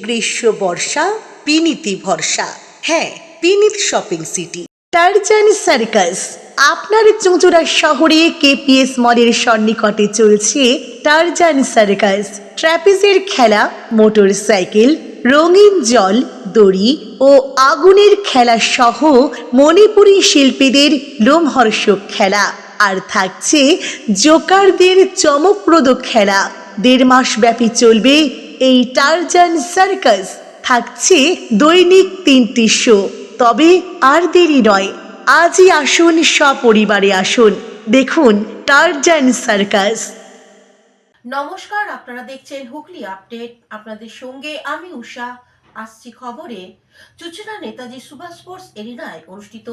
গ্রীষ্ম বর্ষা বিনীতি ভরসা। হ্যাঁ, বিনীত শপিং সিটি। Tarzan circus. আপনার চুঁচুড়া শহরে কেপিএস মলের সন্নিকটে চলছে টারজান সার্কাস। ট্র্যাপিজের খেলা, মোটর সাইকেল, রঙিন জল, দড়ি ও আগুনের খেলা সহ মণিপুরী শিল্পীদের লোমহর্ষক খেলা। আর থাকছে জোকারদের চমকপ্রদ খেলা। 1.5 মাস ব্যাপী চলবে এই টারজান সার্কাস। থাকছে দৈনিক 3টি শো। তবে আর দেরি নয়, আজই আসুন, সপরিবারে আসুন, দেখুন টারজান সার্কাস। নমস্কার, আপনারা দেখছেন হুগলি আপডেট। আপনাদের সঙ্গে আমি উষা। আসছি খবরে। চুঁচুড়া নেতাজি সুভাষ স্পোর্টস এরিনায় অনুষ্ঠিত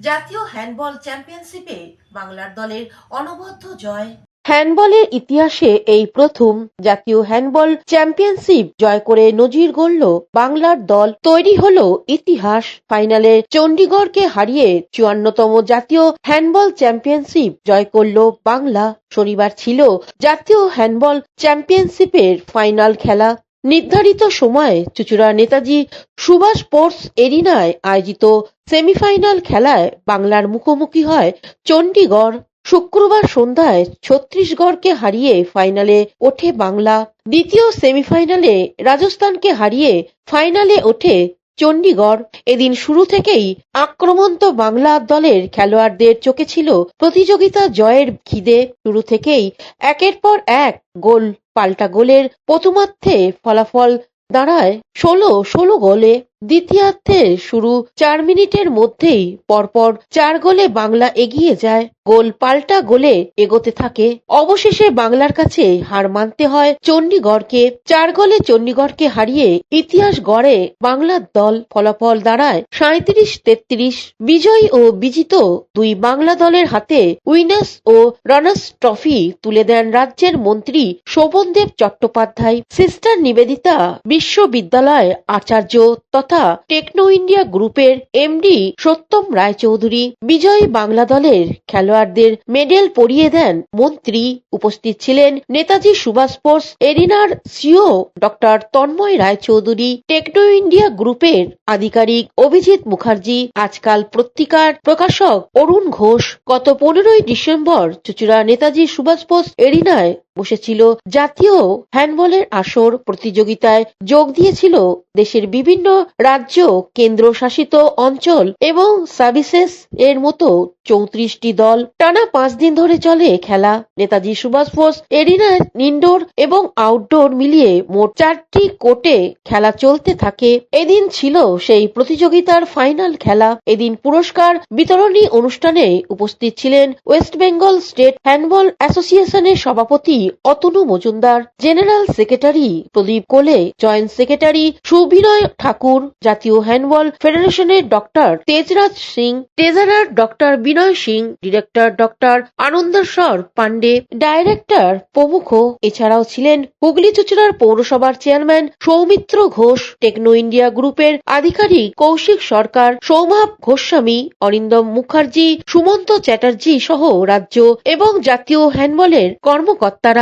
জাতীয় হ্যান্ডবল চ্যাম্পিয়নশিপে বাংলার দলের অনবদ্য জয়। হ্যান্ডবলের ইতিহাসে এই প্রথম জাতীয় হ্যান্ডবল চ্যাম্পিয়নশিপ জয় করে নজির গড়ল বাংলার দল। তৈরি হলো ইতিহাস। ফাইনালে চণ্ডীগড়কে হারিয়ে 54তম জাতীয় হ্যান্ডবল চ্যাম্পিয়নশিপ জয় করল বাংলা। শনিবার ছিল জাতীয় হ্যান্ডবল চ্যাম্পিয়নশিপের ফাইনাল খেলা। নির্ধারিত সময়ে চুঁচুড়া নেতাজি সুভাষ স্পোর্টস এরিনায় আয়োজিত সেমিফাইনাল খেলায় বাংলার মুখোমুখি হয় চণ্ডীগড়। শুক্রবার সন্ধ্যায় ছত্তিশগড়কে হারিয়ে ফাইনালে ওঠে বাংলা। দ্বিতীয় সেমিফাইনালে রাজস্থানকে হারিয়ে ফাইনালে ওঠে চণ্ডীগড়। এদিন শুরু থেকেই আক্রমন্ত বাংলা দলের খেলোয়াড়দের চোখে ছিল প্রতিযোগিতা জয়ের খিদে। শুরু থেকেই একের পর এক গোল পাল্টা গোলের প্রথমার্ধে ফলাফল দাঁড়ায় 16 গোলে। দ্বিতীয়ার্ধে শুরু 4 মিনিটের মধ্যেই পরপর 4 গোলে বাংলা এগিয়ে যায়। গোল পাল্টা গোলে এগোতে থাকে। অবশেষে বাংলার কাছে হার মানতে হয় চণ্ডীগড়কে। 4 গোলে চণ্ডীগড়কে হারিয়ে ইতিহাস গড়ে বাংলার দল। ফলাফল দাঁড়ায় 37-33। বিজয়ী ও বিজিত দুই বাংলা দলের হাতে উইনার্স ও রানার্স ট্রফি তুলে দেন রাজ্যের মন্ত্রী শোভনদেব চট্টোপাধ্যায়। সিস্টার নিবেদিতা বিশ্ববিদ্যালয় আচার্য তথা টেকনো ইন্ডিয়া গ্রুপের এমডি সত্যম রায়চৌধুরী বিজয়ী বাংলা দলের খেলোয়াড়দের মেডেল পরিয়ে দেন মন্ত্রী। উপস্থিত ছিলেন নেতাজি সুভাষ স্পোর্টস এরিনার CEO doctor Tanmoy Raychaudhuri, Techno India গ্রুপের আধিকারিক অভিজিৎ মুখার্জি, আজকাল পত্রিকার প্রকাশক অরুণ ঘোষ। গত 15ই ডিসেম্বর চুঁচুড়া নেতাজি সুভাষ স্পোর্টস এরিনায় বসেছিল জাতীয় হ্যান্ডবলের আসর। প্রতিযোগিতায় যোগ দিয়েছিল দেশের বিভিন্ন রাজ্য, কেন্দ্র শাসিত অঞ্চল এবং সার্ভিসেস এর মতো 34টি দল। টানা 5 দিন ধরে চলে খেলা। নেতাজি সুভাষ স্পোর্টস এরিনার ইনডোর এবং আউটডোর মিলিয়ে মোট 4টি কোর্টে খেলা চলতে থাকে। এদিন ছিল সেই প্রতিযোগিতার ফাইনাল খেলা। এদিন পুরস্কার বিতরণী অনুষ্ঠানে উপস্থিত ছিলেন ওয়েস্ট বেঙ্গল স্টেট হ্যান্ডবল অ্যাসোসিয়েশনের সভাপতি Atanu Majumdar, general secretary Pradip Kole, joint secretary Subinoy Thakur, জাতীয় হ্যান্ডবল ফেডারেশনের doctor Tejraj Singh, treasurer doctor Binoy Singh, director doctor Anandeshwar Pandey, director প্রমুখ। এছাড়াও ছিলেন হুগলি চুঁচুড়ার পৌরসভার চেয়ারম্যান সৌমিত্র ঘোষ, টেকনো ইন্ডিয়া গ্রুপের আধিকারিক কৌশিক সরকার, সৌমাভ গোস্বামী, অরিন্দম মুখার্জি, সুমন্ত চ্যাটার্জি সহ রাজ্য এবং জাতীয় হ্যান্ডবলের কর্মকর্তারা।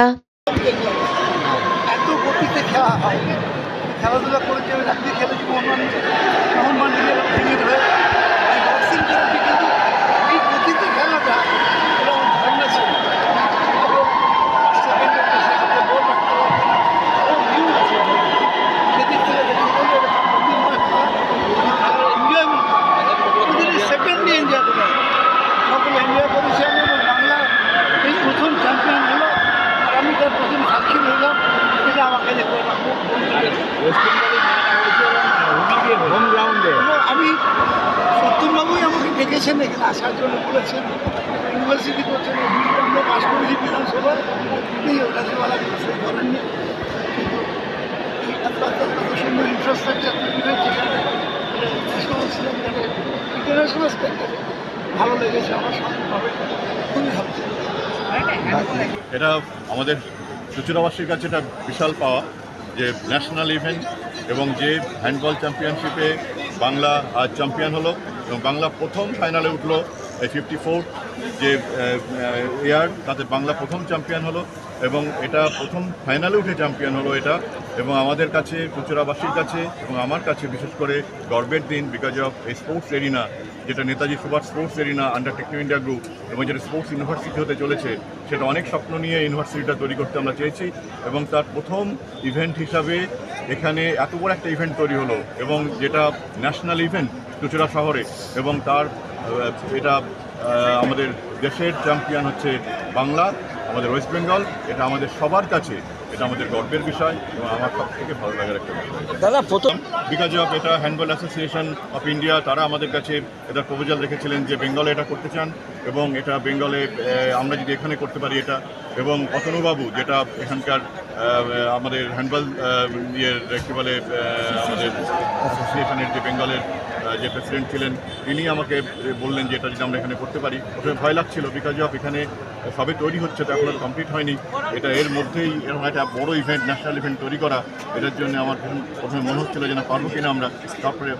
খেলাধুলা করেছি, আমি রাত্রি খেলেছি মোহনবাগান ভেঙে ধরে কিন্তু এই প্রতিটি খেলাটা এটা আমার ধারণা ছিল সেকেন্ডলি এনজয় করে সকলে এনজয় করেছি আমি, এবং বাংলা এই প্রথম চ্যাম্পিয়ন হলো আর আমি তার প্রথম সাক্ষী হলাম। এটা আমার কাছে হোম গ্রাউন্ডে আমি সত্যমবাবুই আমাকে ডেকেছেন এখানে আসার জন্য, বলেছেন ইউনিভার্সিটি করছেন, আমরা পাশ করেছি বিধানসভা, এই ওটাতে বলা সেই করেননি। কিন্তু এত সুন্দর ইনফ্রাস্ট্রাকচার তৈরি হয়েছে এখানে, ইন্টারন্যাশনাল স্ট্যান্ডার্ডে ভালো লেগেছে আমার সঙ্গে, খুবই ভালো। এটা আমাদের চুঁচুড়াবাসীর কাছে এটা বিশাল পাওয়া যে ন্যাশনাল ইভেন্ট, এবং যে হ্যান্ডবল চ্যাম্পিয়নশিপে বাংলা আজ চ্যাম্পিয়ন হলো এবং বাংলা প্রথম ফাইনালে উঠলো। 54 যে ইয়ার তাতে বাংলা প্রথম চ্যাম্পিয়ন হলো এবং এটা প্রথম ফাইনালে উঠে চ্যাম্পিয়ন হলো এটা এবং আমাদের কাছে চুঁচুড়াবাসীর কাছে এবং আমার কাছে বিশেষ করে গর্বের দিন বিকজ অফ এই স্পোর্টস এরিনা, যেটা Netaji Subhash sports arena under Techno India group এবং যেটা স্পোর্টস ইউনিভার্সিটি হতে চলেছে, সেটা অনেক স্বপ্ন নিয়ে ইউনিভার্সিটিটা তৈরি করতে আমরা চেয়েছি এবং তার প্রথম ইভেন্ট হিসাবে এখানে এত বড় একটা ইভেন্ট তৈরি হলো এবং যেটা ন্যাশনাল ইভেন্ট চুঁচুড়া শহরে, এবং তার এটা আমাদের দেশের চ্যাম্পিয়ন হচ্ছে বাংলা, আমাদের ওয়েস্ট বেঙ্গল। এটা আমাদের সবার কাছে এটা আমাদের গর্বের বিষয় এবং আমার সব থেকে ভালো লাগার একটা বিষয়। দাদা প্রথম বিকজ অফ এটা হ্যান্ডবল অ্যাসোসিয়েশন অফ ইন্ডিয়া, তারা আমাদের কাছে এটার প্রপোজাল রেখেছিলেন যে বেঙ্গলে এটা করতে চান এবং এটা বেঙ্গলে আমরা যদি এখানে করতে পারি এটা, এবং অতনুবাবু যেটা এখানকার আমাদের হ্যান্ডবল ইয়ের কী বলে আমাদের অ্যাসোসিয়েশনের যে বেঙ্গলের যে প্রেসিডেন্ট ছিলেন, তিনি আমাকে বললেন যে এটা যদি আমরা এখানে করতে পারি। প্রথমে ভয় লাগছিল বিকজ অফ এখানে সবে তৈরি হচ্ছে, তো এখন কমপ্লিট হয়নি। এটা এর মধ্যেই এরকম একটা বড় ইভেন্ট, ন্যাশনাল ইভেন্ট তৈরি করা, এটার জন্য আমার প্রথমে মনে হচ্ছিল যে না পারবো কিনা আমরা। তারপরে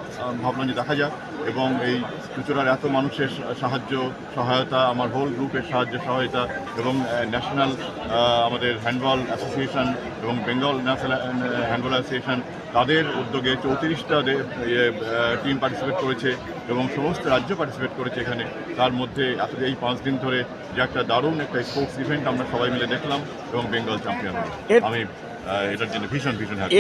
ভাবলাম যে দেখা যাক, এবং এই চুঁচুড়ার এত মানুষের সাহায্য সহায়তা, আমার হোল গ্রুপের সাহায্য সহায়তা এবং ন্যাশনাল আমাদের হ্যান্ডবল অ্যাসোসিয়েশন এবং বেঙ্গল ন্যাশনাল হ্যান্ডবল অ্যাসোসিয়েশন, তাদের উদ্যোগে 34টা টিম পার্টিসিপেট করেছে এবং সমস্ত রাজ্য পার্টিসিপেট করেছে এখানে। তার মধ্যে এই 5 দিন ধরে যে একটা দারুণ একটা স্পোর্টস ইভেন্ট আমরা সবাই মিলে দেখলাম এবং বেঙ্গল চ্যাম্পিয়ন হলো। আমি এটার জন্য ভীষণ হ্যাপি।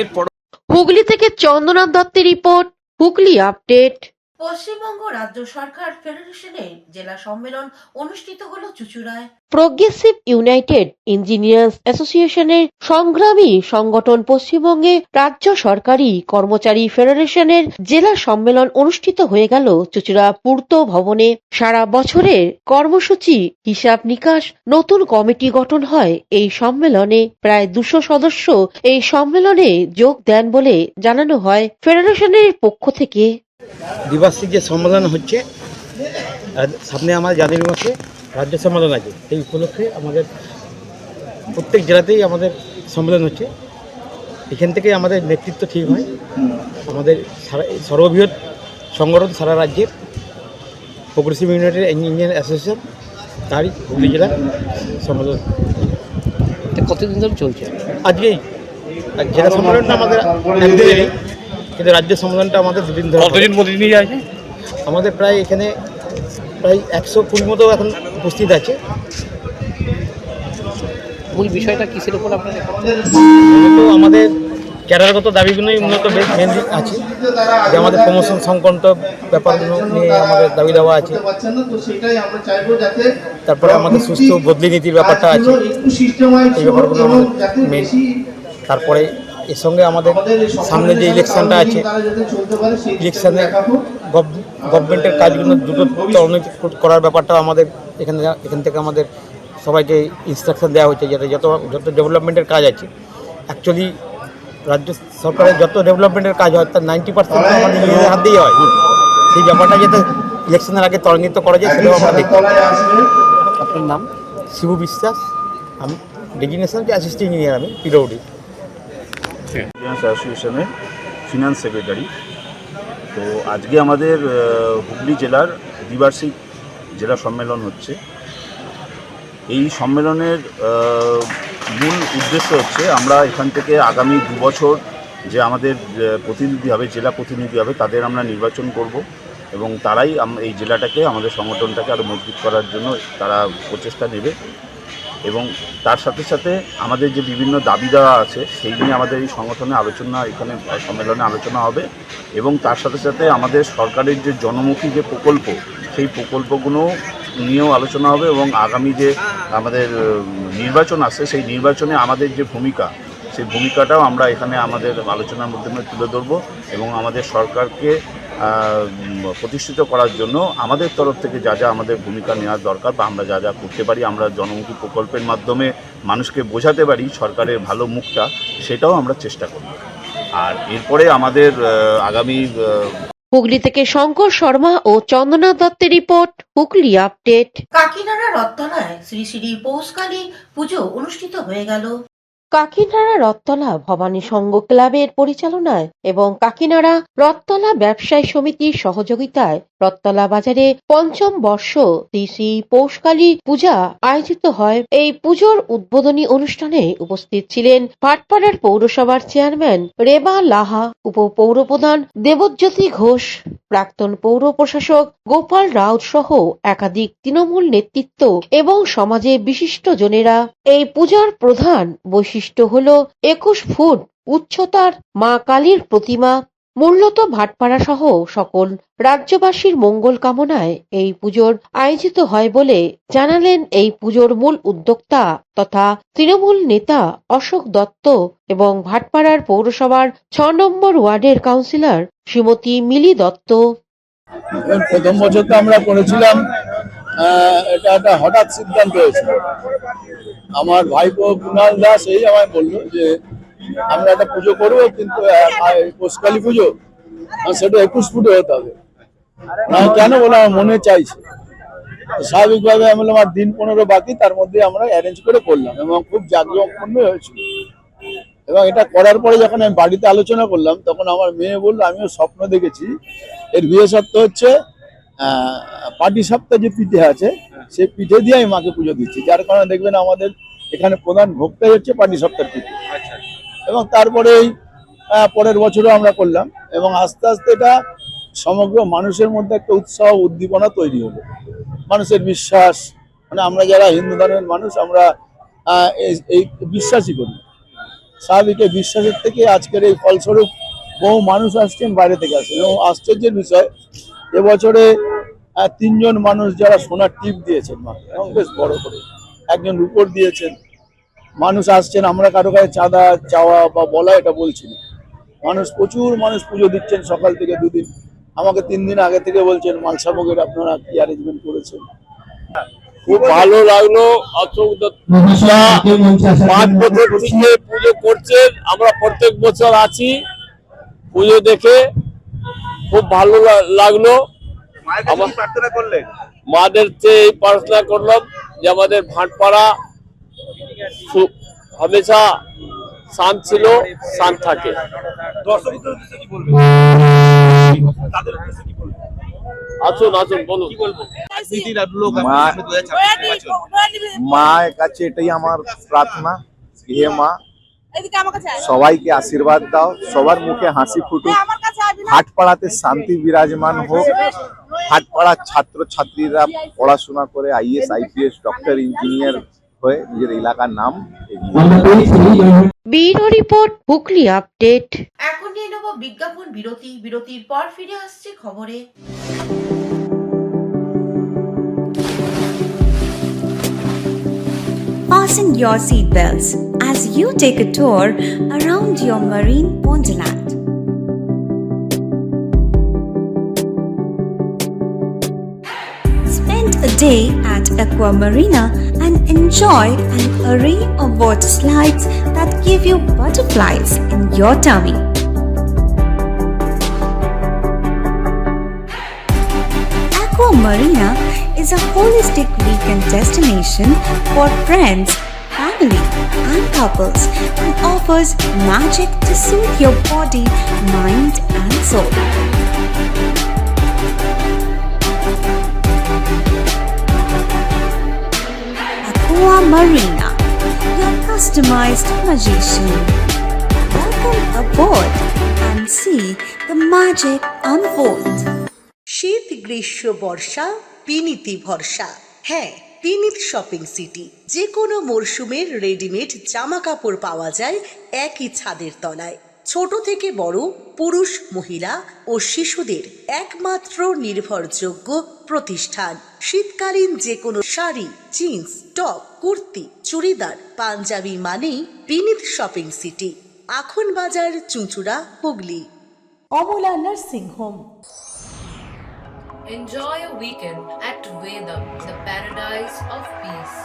হুগলি থেকে চন্দ্রনাথ দত্তের রিপোর্ট, হুগলি আপডেট। পশ্চিমবঙ্গ রাজ্য সরকার ফেডারেশনের জেলা সম্মেলন অনুষ্ঠিত হলো চুঁচুড়ায়। প্রোগ্রেসিভ ইউনাইটেড ইঞ্জিনিয়ার্স অ্যাসোসিয়েশনের সংগ্রামী সংগঠন পশ্চিমবঙ্গে রাজ্য সরকারি কর্মচারী ফেডারেশনের জেলা সম্মেলন অনুষ্ঠিত হয়ে গেল চুঁচুড়া পূর্ত ভবনে। সারা বছরের কর্মসূচি হিসাব নিকাশ, নতুন কমিটি গঠন হয় এই সম্মেলনে। প্রায় 200 সদস্য এই সম্মেলনে যোগ দেন বলে জানানো হয় ফেডারেশনের পক্ষ থেকে। দ্বিবার্ষিক যে সম্মেলন হচ্ছে, সামনে আমার জানুয়ারি মাসে রাজ্য সম্মেলন আছে, সেই উপলক্ষে আমাদের প্রত্যেক জেলাতেই আমাদের সম্মেলন হচ্ছে। এখান থেকে আমাদের নেতৃত্ব ঠিক হয়। আমাদের সর্ববৃহৎ সংগঠন সারা রাজ্যের প্রোগ্রেসিভ ইউনাইটেড ইঞ্জিনিয়ার অ্যাসোসিয়েশন, তারই হুগলি জেলার সম্মেলন। কতদিন ধরে চলছে? আজকেই জেলা সম্মেলনটা আমাদের একদিনেরই, কিন্তু রাজ্য সম্মেলনটা আমাদের 2 দিন ধরে। কতদিন প্রতিনিধি আছে? আমাদের প্রায় এখানে প্রায় 120 মতো এখন উপস্থিত আছে। মূল বিষয়টা কিসের উপর আপনাদের? মূলত আমাদের ক্যাডারগত দাবিগুলোই মূলত মেন আছে, যে আমাদের প্রমোশন সংক্রান্ত ব্যাপারগুলো নিয়ে আমাদের দাবি দেওয়া আছে। তারপরে আমাদের সুস্থ বদলি নীতির ব্যাপারটা আছে, এই ব্যাপারগুলো আমাদের মেন। তারপরে এর সঙ্গে আমাদের সামনে যে ইলেকশনটা আছে, ইলেকশনে গভর্নমেন্টের কাজগুলো দ্রুত অনেক করার ব্যাপারটা আমাদের এখান থেকে আমাদের সবাইকে ইনস্ট্রাকশন দেওয়া হচ্ছে, যাতে যত ডেভেলপমেন্টের কাজ আছে, অ্যাকচুয়ালি রাজ্য সরকারের যত ডেভেলপমেন্টের কাজ হয় তার 90% আমাদের নিজেদের হাত দিয়ে হয়। সেই ব্যাপারটা যাতে ইলেকশনের আগে ত্বরান্বিত করা যায়, সেটাও আমরা দেখতে। আপনার নাম? শিবু বিশ্বাস, আমি ডেজিগনেশন যে অ্যাসিস্ট্যান্ট ইঞ্জিনিয়ার, আমি পিডব্লিউডি অ্যাসোসিয়েশনের ফিনান্স সেক্রেটারি। তো আজকে আমাদের হুগলি জেলার দ্বিবার্ষিক জেলা সম্মেলন হচ্ছে। এই সম্মেলনের মূল উদ্দেশ্য হচ্ছে আমরা এখান থেকে আগামী 2 বছর যে আমাদের প্রতিনিধি হবে, জেলা প্রতিনিধি হবে, তাদের আমরা নির্বাচন করব এবং তারাই এই জেলাটাকে, আমাদের সংগঠনটাকে আরও মজবুত করার জন্য তারা প্রচেষ্টা নেবে। এবং তার সাথে সাথে আমাদের যে বিভিন্ন দাবি দেওয়া আছে সেই নিয়ে আমাদের এই সংগঠনে আলোচনা, এখানে সম্মেলনে আলোচনা হবে। এবং তার সাথে সাথে আমাদের সরকারের যে জনমুখী যে প্রকল্প, সেই প্রকল্পগুলো নিয়েও আলোচনা হবে। এবং আগামী যে আমাদের নির্বাচন আসছে, সেই নির্বাচনে আমাদের যে ভূমিকা, সেই ভূমিকাটাও আমরা এখানে আমাদের আলোচনার মাধ্যমে তুলে ধরবো এবং আমাদের সরকারকে প্রতিষ্ঠিত করার জন্য আমাদের তরফ থেকে যা যা আমাদের ভূমিকা নেওয়ার দরকার বা আমরা যা যা করতে পারি, আমরা জনমুখী প্রকল্পের মাধ্যমে মানুষকে বোঝাতে পারি সরকারের ভালো মুখটা, সেটাও আমরা চেষ্টা করব। আর এরপরে আমাদের আগামী হুগলি থেকে শঙ্কর শর্মা ও চন্দ্রনাথ দত্তের রিপোর্ট, হুগলি আপডেট। কাকিনাড়া রত্তলায় শ্রী শ্রী পৌষকালী পুজো অনুষ্ঠিত হয়ে গেল। কাকিনাড়া রথতলা ভবানী সংঘ ক্লাবের পরিচালনায় এবং কাকিনাড়া রথতলা ব্যবসায়ী সমিতির সহযোগিতায় রথতলা বাজারে পঞ্চম বর্ষ শ্রী শ্রী পৌষকালী পূজা আয়োজিত হয়। এই পুজোর উদ্বোধনী অনুষ্ঠানে উপস্থিত ছিলেন ভাটপাড়ার পৌরসভার চেয়ারম্যান রেবা লাহা, উপপৌরপ্রধান দেবজ্যোতি ঘোষ, প্রাক্তন পৌর প্রশাসক গোপাল রাউত সহ একাধিক তৃণমূল নেতৃত্ব এবং সমাজের বিশিষ্ট জনেরা। এই পূজার প্রধান বৈশিষ্ট্য হল 21 ফুট উচ্চতার মা কালীর প্রতিমা। মূলত ভাটপাড়া সহ সকল রাজ্যবাসীর মঙ্গল কামনায় এই পুজোর আয়োজিত হয় বলে জানালেন এই পুজোর মূল উদ্যোক্তা তথা তৃণমূল নেতা অশোক দত্ত এবং ভাটপাড়ার পৌরসভার 6 নম্বর ওয়ার্ডের কাউন্সিলর শ্রীমতী মিলি দত্ত। প্রথম বছর তো আমরা করেছিলাম, এটা একটা হঠাৎ সিদ্ধান্ত হয়েছিল। আমার ভাইপো কুণাল দাস এই আমায় বললো যে আমরা একটা পুজো করবো, কিন্তু পৌষকালী পুজো সেটা 21 ফুটে হতে হবে। কেন বলে আমার মনে চাইছে, স্বাভাবিকভাবে আমি বললাম আর দিন 15 বাকি, তার মধ্যে আমরা অ্যারেঞ্জ করে করলাম এবং খুব জাঁকজমকপূর্ণ হয়েছিল। এবং এটা করার পরে যখন আমি বাড়িতে আলোচনা করলাম, তখন আমার মেয়ে বললো আমিও স্বপ্ন দেখেছি, এর বিশেষত্ব হচ্ছে পাটি সাপ্তাহ যে পিঠে আছে সেই পিঠে দিয়ে আমি মাকে পুজো দিচ্ছি, যার কারণে দেখবেন আমাদের এখানে প্রধান ভোগটাই হচ্ছে পাটি সাপ্তাহ পিঠে। এবং তারপরে পরের বছরও আমরা করলাম এবং আস্তে আস্তে এটা সমগ্র মানুষের মধ্যে একটা উৎসাহ উদ্দীপনা তৈরি হলো। মানুষের বিশ্বাস, মানে আমরা যারা হিন্দু ধর্মের মানুষ আমরা এই বিশ্বাসই করি। স্বাভাবিক এই বিশ্বাসের থেকে আজকের এই ফলস্বরূপ বহু মানুষ আসছেন, বাইরে থেকে আসছেন। এবং আশ্চর্যের বিষয়, এবছরে 3 জন মানুষ যারা সোনার টিপ দিয়েছেন মাকে, এবং বেশ বড় করে, একজন রূপোর দিয়েছেন। মানুষ আসছেন, আমরা কারো কাছে চাঁদা চাওয়া বা বলা এটা বলছি না। প্রচুর মানুষ পুজো দিচ্ছেন সকাল থেকে 2 দিন। আমাকে 3 দিন আগে থেকে বলছেন মালসাভোগের আপনারা কি অ্যারেঞ্জমেন্ট করেছেন। খুব ভালো লাগলো। অশোক দত্ত 5 বছর থেকে পুজো করছেন, আমরা প্রত্যেক বছর আছি। পুজো দেখে খুব ভালো লাগলো। মাদের চেয়ে প্রার্থনা করলাম যে আমাদের ভাটপাড়া হামেশা শান্ত ছিল, শান্ত থাকে। আসুন আসুন বলুন। মায়ের কাছে এটাই আমার প্রার্থনা, হে মা সবাইকে আশীর্বাদ দাও, সবার মুখে হাসি ফুটুক, হাটপাড়াতে শান্তি বিরাজমান হোক, হাটপাড়ার ছাত্র ছাত্রীরা পড়াশোনা করে IAS IPS ডক্টর ইঞ্জিনিয়ার হয়ে নিজের এলাকার নাম ব্যুরো রিপোর্ট, হুগলি আপডেট। এখন নিয়ে নেব বিজ্ঞাপন বিরতি। বিরতির পর ফিরে আসছে খবরে। Fasten your seatbelts as you take a tour around your marine wonderland. Spend a day at Aqua Marina and enjoy an array of water slides that give you butterflies in your tummy. Aqua Marina is a holistic weekend destination for friends, family, and couples and offers magic to soothe your body, mind, and soul. Aqua Marina, your customized magician. Welcome aboard and see the magic unfold. শীত, গ্রীষ্ম, বর্ষা, বিনীতি ভরসা। হ্যাঁ, বিনীত shopping city. যে কোনো মরশুমের readymade জামা কাপড় পাওয়া যায় একই ছাদের তলায়। ছোট থেকে বড়, পুরুষ, মহিলা ও শিশুদের একমাত্র নির্ভরযোগ্য প্রতিষ্ঠান। শীতকালীন যে কোনো শাড়ি, জিন্স, টপ, কুর্তি, চুড়িদার, পাঞ্জাবি মানেই বিনীত শপিং সিটি। আখন বাজার, চুঁচুড়া, Hooghly. Amala nursing home. Enjoy a weekend at Vedam, the paradise of peace.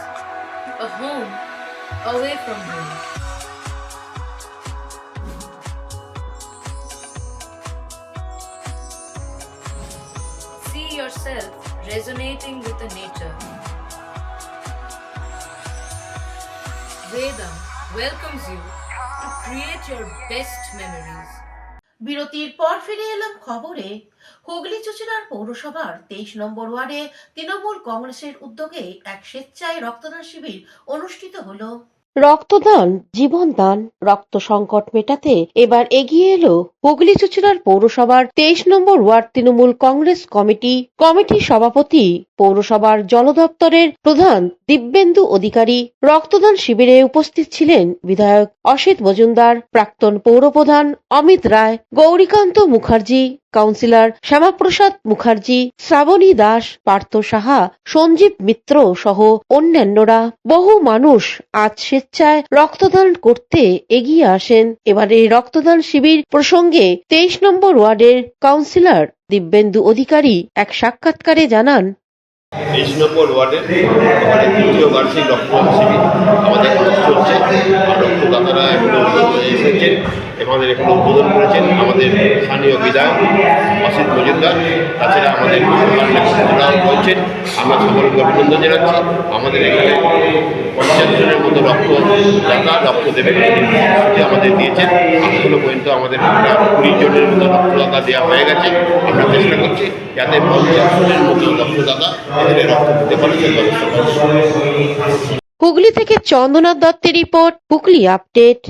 A home away from home. See yourself resonating with the nature. Vedam welcomes you to create your best memories. বিরতির পর ফিরে এলাম খবরে। হুগলি চুঁচুড়ার পৌরসভার 23 নম্বর ওয়ার্ডে তৃণমূল কংগ্রেসের উদ্যোগে এক স্বেচ্ছায় রক্তদান শিবির অনুষ্ঠিত হলো। রক্তদান জীবনদান, রক্ত সংকট মেটাতে এবার এগিয়ে এলো হুগলি চুঁচুড়ার পৌরসভার 23 নম্বর ওয়ার্ড তৃণমূল কংগ্রেস কমিটির সভাপতি, পৌরসভার জল দপ্তরের প্রধান দিব্যেন্দু অধিকারী। রক্তদান শিবিরে উপস্থিত ছিলেন বিধায়ক অসিত মজুমদার, প্রাক্তন পৌরপ্রধান অমিত রায়, গৌরীকান্ত মুখার্জি, কাউন্সিলর শ্যামাপ্রসাদ মুখার্জি, শ্রাবণী দাস, পার্থ সাহা, সঞ্জীব মিত্র সহ অন্যান্যরা। বহু মানুষ আজ স্বেচ্ছায় রক্তদান করতে এগিয়ে আসেন। এবারে রক্তদান শিবির প্রসঙ্গে 23 নম্বর ওয়ার্ডের কাউন্সিলর দিব্যেন্দু অধিকারী এক সাক্ষাৎকারে জানান, 23 নম্বর ওয়ার্ডের আমাদের তৃতীয় বার্ষিক রক্তদান শিবির আমাদের চলছে। রক্তদাতারা এখনো এসেছেন, আমাদের এখনো উদ্বোধন করেছেন আমাদের স্থানীয় বিধায়ক অসিত মজুমদার। তাছাড়া আমাদের রয়েছেন, আমরা সকলকে অভিনন্দন জানাচ্ছি। আমাদের এখানে 50 জনের মতো রক্তদাতা রক্ত দেবেন আমাদের দিয়েছেন। এখনো পর্যন্ত আমাদের 20 জনের মতো রক্তদাতা দেওয়া হয়ে গেছে। আমরা চেষ্টা করছি যাতে 50 জনের মতো রক্তদাতা এখানে রক্ত দিতে পারে সেই ব্যবস্থা করছি। হুগলি থেকে চন্দ্রনাথ দত্তের রিপোর্ট, হুগলি আপডেট।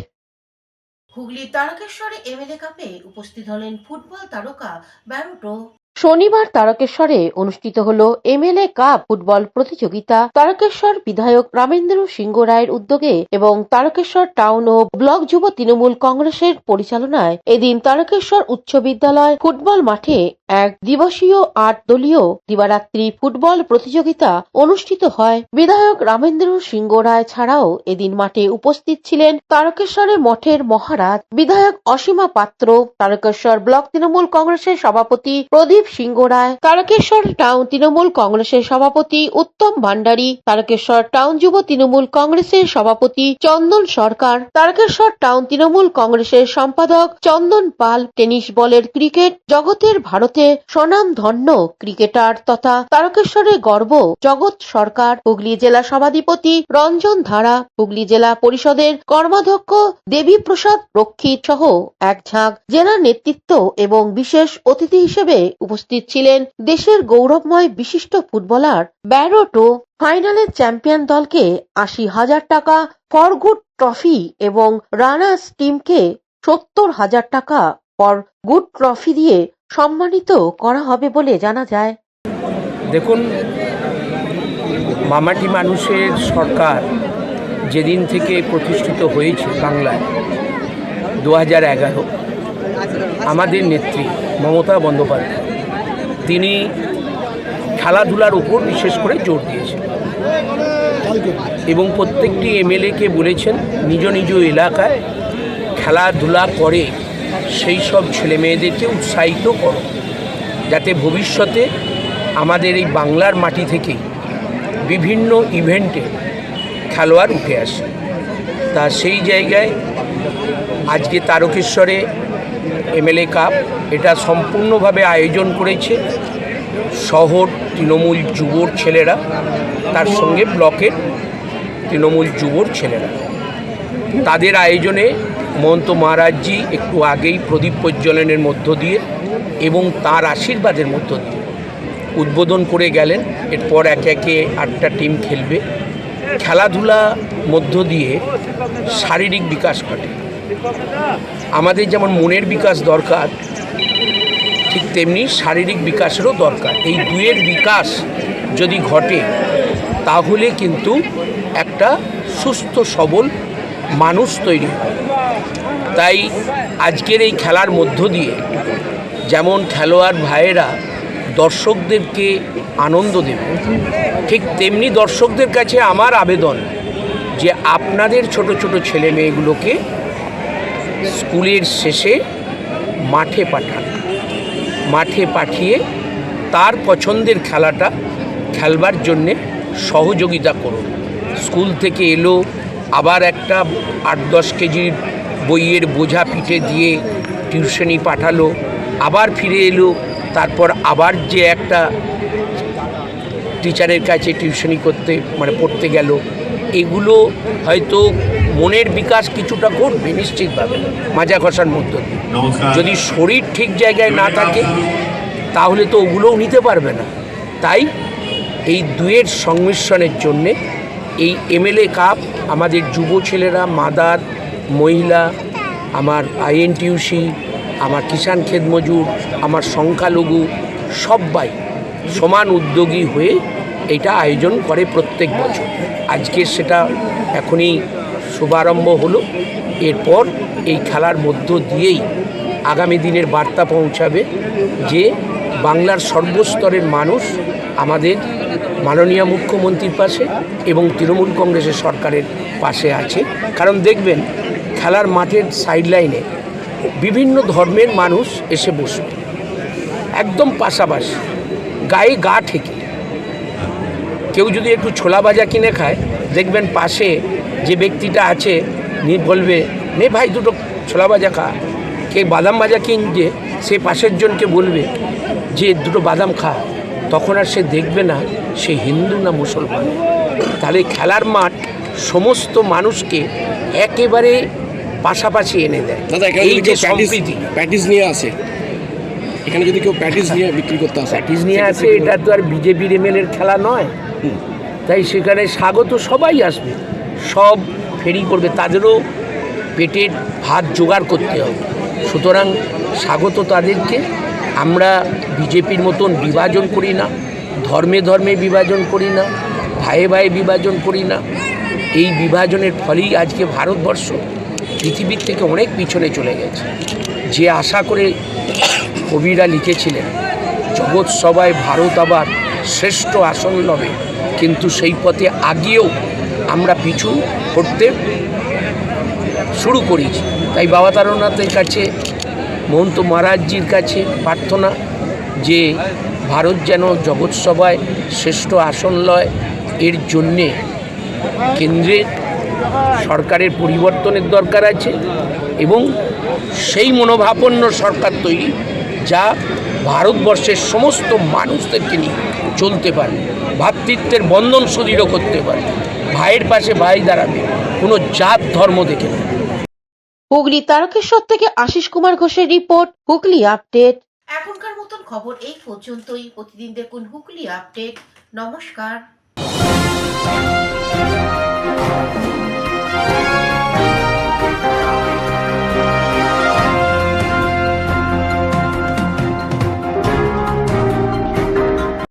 হুগলি তারকেশ্বরে এমএলএ কাপে উপস্থিত হলেন ফুটবল তারকা ব্যারোটো। শনিবার তারকেশ্বরে অনুষ্ঠিত হল এমএলএ কাপ ফুটবল প্রতিযোগিতা। তারকেশ্বর বিধায়ক রামেন্দ্র সিংহ রায়ের উদ্যোগে এবং তারকেশ্বর টাউন ও ব্লক যুব তৃণমূল কংগ্রেসের পরিচালনায় এদিন তারকেশ্বর উচ্চ বিদ্যালয় ফুটবল মাঠে এক দিবসীয় 8 দলীয় দিবারাত্রি ফুটবল প্রতিযোগিতা অনুষ্ঠিত হয়। বিধায়ক রামেন্দ্র সিংহ রায় ছাড়াও এদিন মাঠে উপস্থিত ছিলেন তারকেশ্বরে মঠের মহারাজ, বিধায়ক অসীমা পাত্র, তারকেশ্বর ব্লক তৃণমূল কংগ্রেসের সভাপতি প্রদীপ সিংহ রায়, তারকেশ্বর টাউন তৃণমূল কংগ্রেসের সভাপতি উত্তম ভান্ডারী, তারকেশ্বর টাউন যুব তৃণমূল কংগ্রেসের সভাপতি চন্দন সরকার, তারকেশ্বর টাউন তৃণমূল কংগ্রেসের সম্পাদক চন্দন পাল, টেনিস বলের ক্রিকেট জগতের ভারতে স্বনামধন্য ক্রিকেটার তথা তারকেশ্বরের গর্ব জগৎ সরকার, হুগলি জেলা সভাধিপতি রঞ্জন ধারা, হুগলি জেলা পরিষদের কর্মাধ্যক্ষ দেবী প্রসাদ রক্ষিত সহ এক ঝাঁক জেলা নেতৃত্ব এবং বিশেষ অতিথি হিসেবে উপস্থিত ছিলেন দেশের গৌরবময় বিশিষ্ট ফুটবলার ব্যারোটো। ফাইনালে চ্যাম্পিয়ন দলকে 80,000 টাকা, ফর গুড ট্রফি এবং রানার্স টিমকে 70,000 টাকা ফর গুড ট্রফি দিয়ে সম্মানিত করা হবে বলে জানা যায়। দেখুন, মামাটি মানুষের সরকার যেদিন থেকে প্রতিষ্ঠিত হয়েছে বাংলায় 2011, আমাদের নেত্রী মমতা বন্দ্যোপাধ্যায় তিনি খেলাধুলার উপর বিশেষ করে জোর দিয়েছেন এবং প্রত্যেকটি এমএলএকে বলেছেন নিজ নিজ এলাকায় খেলাধুলা করে সেই সব ছেলে মেয়েদেরকে উৎসাহিত করো, যাতে ভবিষ্যতে আমাদের এই বাংলার মাটি থেকে বিভিন্ন ইভেন্টে খেলোয়াড় উঠে আসে। তা সেই জায়গায় আজকে তারকেশ্বরে এমএলএ কাপ এটা সম্পূর্ণভাবে আয়োজন করেছে শহর তৃণমূল যুবর ছেলেরা, তার সঙ্গে ব্লকের তৃণমূল যুবর ছেলেরা। তাদের আয়োজনে মহন্ত মহারাজজি একটু আগেই প্রদীপ প্রজ্বলনের মধ্য দিয়ে এবং তার আশীর্বাদের মধ্য দিয়ে উদ্বোধন করে গেলেন। এরপর একে একে 8টা টিম খেলবে। খেলাধুলা মধ্য দিয়ে শারীরিক বিকাশ ঘটে। আমাদের যেমন মনের বিকাশ দরকার, ঠিক তেমনি শারীরিক বিকাশেরও দরকার। এই দুয়ের বিকাশ যদি ঘটে তাহলে কিন্তু একটা সুস্থ সবল মানুষ তৈরি হয়। তাই আজকের এই খেলার মধ্য দিয়ে যেমন খেলোয়াড় ভাইয়েরা দর্শকদেরকে আনন্দ দেবে, ঠিক তেমনি দর্শকদের কাছে আমার আবেদন যে আপনাদের ছোট ছোট ছেলে মেয়েগুলোকে স্কুলের শেষে মাঠে পাঠান, মাঠে পাঠিয়ে তার পছন্দের খেলাটা খেলবার জন্যে সহযোগিতা করুন। স্কুল থেকে এলো, আবার একটা 8-10 কেজির বইয়ের বোঝা পিঠে দিয়ে টিউশনি পাঠালো, আবার ফিরে এলো, তারপর আবার যে একটা টিচারের কাছে টিউশনি করতে পড়তে গেল। এগুলো হয়তো মনের বিকাশ কিছুটা ঘটবে নিশ্চিতভাবে মাজা ঘষার মধ্য দিয়ে। যদি শরীর ঠিক জায়গায় না থাকে তাহলে তো ওগুলোও নিতে পারবে না। তাই এই দুয়ের সংমিশ্রণের জন্যে এই এমএলএ কাপ আমাদের যুব ছেলেরা, মাদার, মহিলা, আমার আইএনটিইউসি, আমার কিষাণ খেত মজুর, আমার সংখ্যালঘু সবাই সমান উদ্যোগী হয়ে এটা আয়োজন করে প্রত্যেক বছর। আজকে সেটা এখনই শুভারম্ভ হলো। এরপর এই খেলার মধ্য দিয়েই আগামী দিনের বার্তা পৌঁছাবে যে বাংলার সর্বস্তরের মানুষ আমাদের মাননীয় মুখ্যমন্ত্রীর পাশে এবং তৃণমূল কংগ্রেসের সরকারের পাশে আছে। কারণ দেখবেন খেলার মাঠের সাইডলাইনে বিভিন্ন ধর্মের মানুষ এসে বসবে, একদম পাশাপাশি, গায়ে গা ঠেকে। কেউ যদি একটু ছোলা ভাজা কিনে খায়, দেখবেন পাশে যে ব্যক্তিটা আছে বলবে, নে ভাই দুটো ছোলা ভাজা খা। কে বাদাম ভাজা কিনছে, সে পাশের জনকে বলবে যে দুটো বাদাম খা। তখন আর সে দেখবে না সে হিন্দু না মুসলমান। তাহলে খেলার মাঠ সমস্ত মানুষকে একেবারে পাশাপাশি এনে দেয়। এই যে সম্প্রীতি, প্যাটিস নিয়ে আসে, এখানে যদি কেউ প্যাটিস নিয়ে বিক্রি করতে আসে, প্যাটিস নিয়ে আসে, এটা তো আর বিজেপির এমএলএর খেলা নয়। তাই সেখানে স্বাগত সবাই আসবে, সব ফেরি করবে, তাদেরও পেটের ভাত জোগাড় করতে হবে। সুতরাং স্বাগত তাদেরকে। আমরা বিজেপির মতন বিভাজন করি না, ধর্মে ধর্মে বিভাজন করি না, ভাইয়ে ভাইয়ে বিভাজন করি না। এই বিভাজনের ফলেই আজকে ভারতবর্ষ পৃথিবীর থেকে অনেক পিছনে চলে গেছে। যে আশা করে কবিরা লিখেছিলেন জগৎ সবাই ভারত আবার শ্রেষ্ঠ আসন লবে, কিন্তু সেই পথে আগিয়েও আমরা পিছু হটতে শুরু করেছি। তাই বাবা তারনাথের কাছে, মহন্ত মহারাজজির কাছে প্রার্থনা যে ভারত যেন জগৎ সভায় শ্রেষ্ঠ আসন লয়। এর জন্যে কেন্দ্রের সরকারের পরিবর্তনের দরকার আছে এবং সেই মনোভাবাপন্ন সরকার তৈরি যা ভারতবর্ষের সমস্ত মানুষদেরকে নিয়ে চলতে পারে, ভ্রাতৃত্বের বন্ধন সুদৃঢ় করতে পারে, ভাইয়ের পাশে ভাই দাঁড়াবে, কোনো জাত ধর্ম দেখে না। হুগলি তারকেশ্বর থেকে আশিস কুমার ঘোষের রিপোর্ট, হুগলি আপডেট। এখনকার মতন খবর এই পর্যন্তই। প্রতিদিন দেখুন হুগলি আপডেট। নমস্কার।